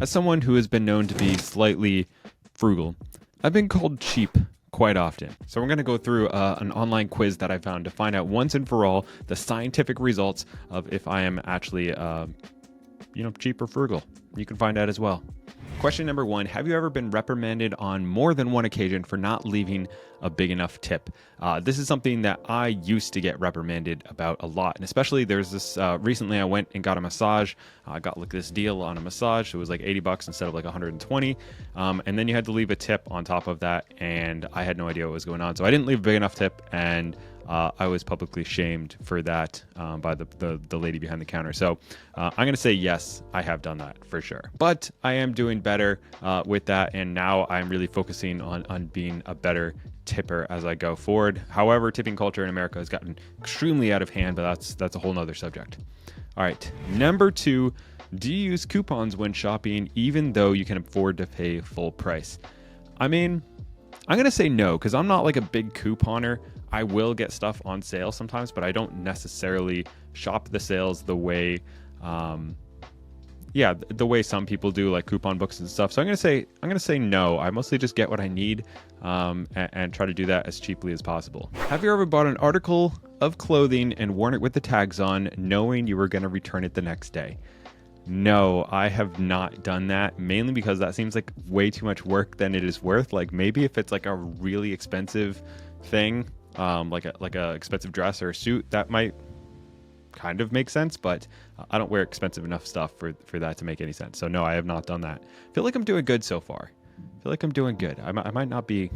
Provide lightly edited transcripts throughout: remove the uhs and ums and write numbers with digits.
As someone who has been known to be slightly frugal, I've been called cheap quite often. So we're going to go through an online quiz that I found to find out once and for all the scientific results of if I am actually, cheap or frugal. You can find out as well. Question number 1, have you ever been reprimanded on more than one occasion for not leaving a big enough tip? This is something that I used to get reprimanded about a lot. And especially there's this, recently I went and got a massage. I got like this deal on a massage. It was like $80 instead of like 120. And then you had to leave a tip on top of that. And I had no idea what was going on. So I didn't leave a big enough tip, and I was publicly shamed for that by the lady behind the counter. So I'm going to say yes, I have done that for sure. But I am doing better with that, and now I'm really focusing on being a better tipper as I go forward. However, tipping culture in America has gotten extremely out of hand, but that's a whole nother subject. All right, number 2, do you use coupons when shopping even though you can afford to pay full price? I mean, I'm going to say no, because I'm not like a big couponer. I will get stuff on sale sometimes, but I don't necessarily shop the sales the way, the way some people do, like coupon books and stuff. So I'm gonna say no. I mostly just get what I need, and try to do that as cheaply as possible. Have you ever bought an article of clothing and worn it with the tags on, knowing you were gonna return it the next day? No, I have not done that, mainly because that seems like way too much work than it is worth. Like maybe if it's like a really expensive thing, like a expensive dress or a suit, that might kind of make sense, but I don't wear expensive enough stuff for that to make any sense. So no, I have not done that. I feel like I'm doing good so far. I feel like I'm doing good. I might not be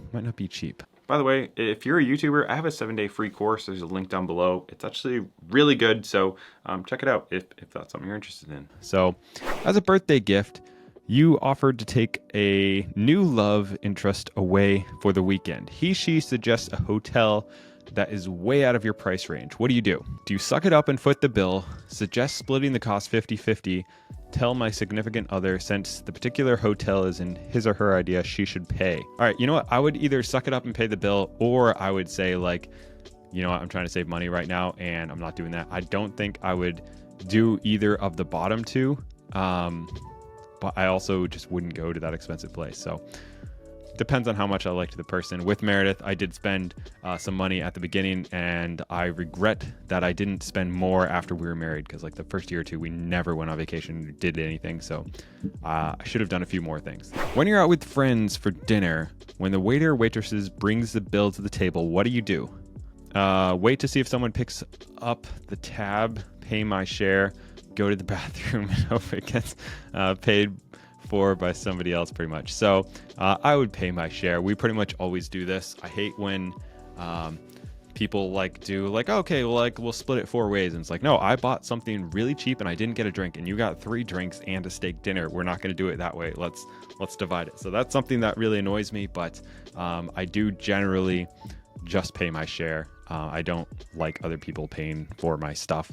cheap. By the way, if you're a YouTuber, I have a 7-day free course. There's a link down below. It's actually really good, so check it out if that's something you're interested in. So as a birthday gift, you offered to take a new love interest away for the weekend. She suggests a hotel that is way out of your price range. What do you do? Do you suck it up and foot the bill, suggest splitting the cost 50-50, tell my significant other, since the particular hotel is in his or her idea, she should pay? All right, you know what? I would either suck it up and pay the bill, or I would say like, you know what, I'm trying to save money right now and I'm not doing that. I don't think I would do either of the bottom two. But I also just wouldn't go to that expensive place. So depends on how much I liked the person. With Meredith, I did spend some money at the beginning, and I regret that I didn't spend more after we were married, because like the first year or two, we never went on vacation or did anything. So I should have done a few more things. When you're out with friends for dinner, when the waiter or waitresses brings the bill to the table, what do you do? Wait to see if someone picks up the tab, pay my share, go to the bathroom, and hope it gets paid for by somebody else, pretty much. So I would pay my share. We pretty much always do this. I hate when people okay, well, like we'll split it 4 ways, and it's like, no, I bought something really cheap and I didn't get a drink, and you got 3 drinks and a steak dinner. We're not going to do it that way. Let's divide it. So that's something that really annoys me, but I do generally just pay my share. I don't like other people paying for my stuff.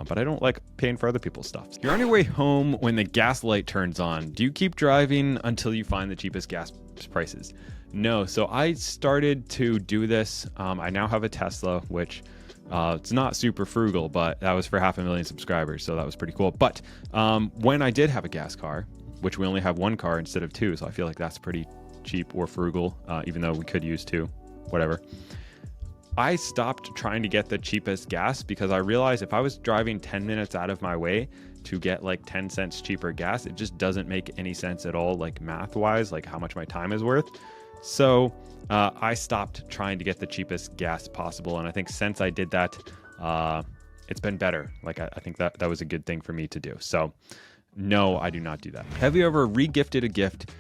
But I don't like paying for other people's stuff. You're on your way home when the gas light turns on. Do you keep driving until you find the cheapest gas prices? No. So I started to do this. I now have a Tesla, which it's not super frugal, but that was for 500,000 subscribers. So that was pretty cool. But when I did have a gas car, which we only have 1 car instead of 2, so I feel like that's pretty cheap or frugal, even though we could use 2, whatever. I stopped trying to get the cheapest gas, because I realized if I was driving 10 minutes out of my way to get like 10 cents cheaper gas, it just doesn't make any sense at all, like math wise, like how much my time is worth. So I stopped trying to get the cheapest gas possible. And I think since I did that, it's been better. Like I think that was a good thing for me to do. So no, I do not do that. Have you ever re-gifted a gift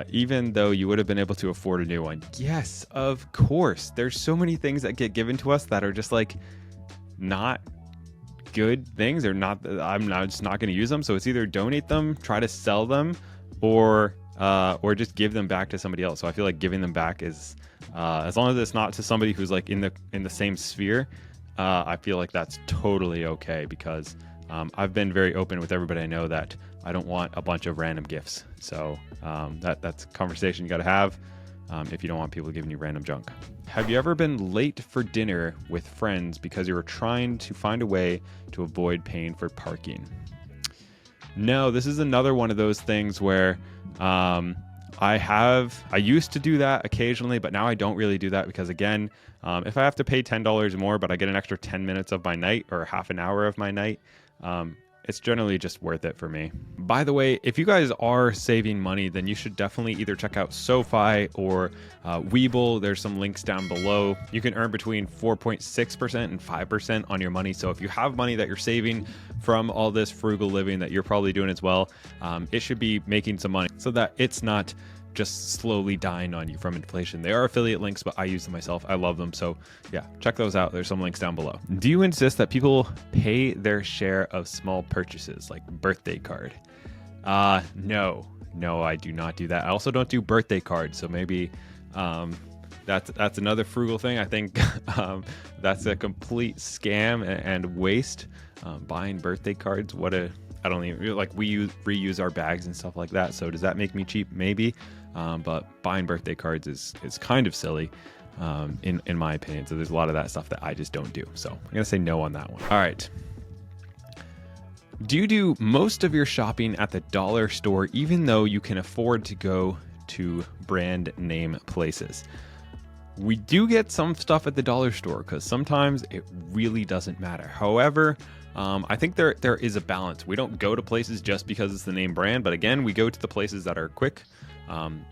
even though you would have been able to afford a new one? Yes, of course. There's so many things that get given to us that are just like not good things, or not. I'm just not going to use them. So it's either donate them, try to sell them, or just give them back to somebody else. So I feel like giving them back is, as long as it's not to somebody who's like in the same sphere, I feel like that's totally okay, because I've been very open with everybody I know that I don't want a bunch of random gifts. So that's a conversation you got to have if you don't want people giving you random junk. Have you ever been late for dinner with friends because you were trying to find a way to avoid paying for parking? No, this is another one of those things where I used to do that occasionally, but now I don't really do that because, again, if I have to pay $10 more, but I get an extra 10 minutes of my night or half an hour of my night, it's generally just worth it for me. By the way, if you guys are saving money, then you should definitely either check out SoFi or Webull. There's some links down below. You can earn between 4.6% and 5% on your money. So if you have money that you're saving from all this frugal living that you're probably doing as well, it should be making some money so that it's not just slowly dying on you from inflation. They are affiliate links, but I use them myself. I love them. So yeah, check those out. There's some links down below. Do you insist that people pay their share of small purchases like birthday card? No, I do not do that. I also don't do birthday cards. So maybe that's another frugal thing. I think that's a complete scam and waste. Buying birthday cards, I don't even like, we reuse our bags and stuff like that. So does that make me cheap? Maybe. But buying birthday cards is kind of silly, in my opinion. So there's a lot of that stuff that I just don't do. So I'm going to say no on that one. All right. Do you do most of your shopping at the dollar store, even though you can afford to go to brand name places? We do get some stuff at the dollar store because sometimes it really doesn't matter. However, I think there is a balance. We don't go to places just because it's the name brand, but again, we go to the places that are quick.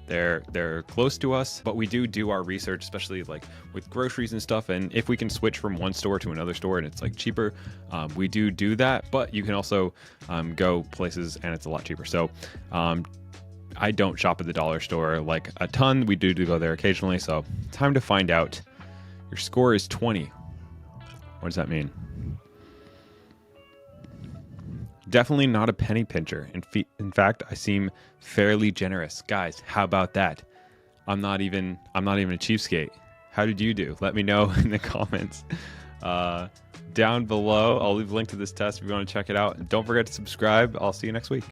They're close to us, but we do our research, especially like with groceries and stuff. And if we can switch from one store to another store and it's like cheaper, we do that. But you can also go places and it's a lot cheaper. So I don't shop at the dollar store like a ton. We do go there occasionally. So time to find out. Your score is 20. What does that mean? Definitely not a penny pincher. In fact, I seem fairly generous. Guys, how about that? I'm not even a cheapskate. How did you do? Let me know in the comments down below. I'll leave a link to this test if you want to check it out. And don't forget to subscribe. I'll see you next week.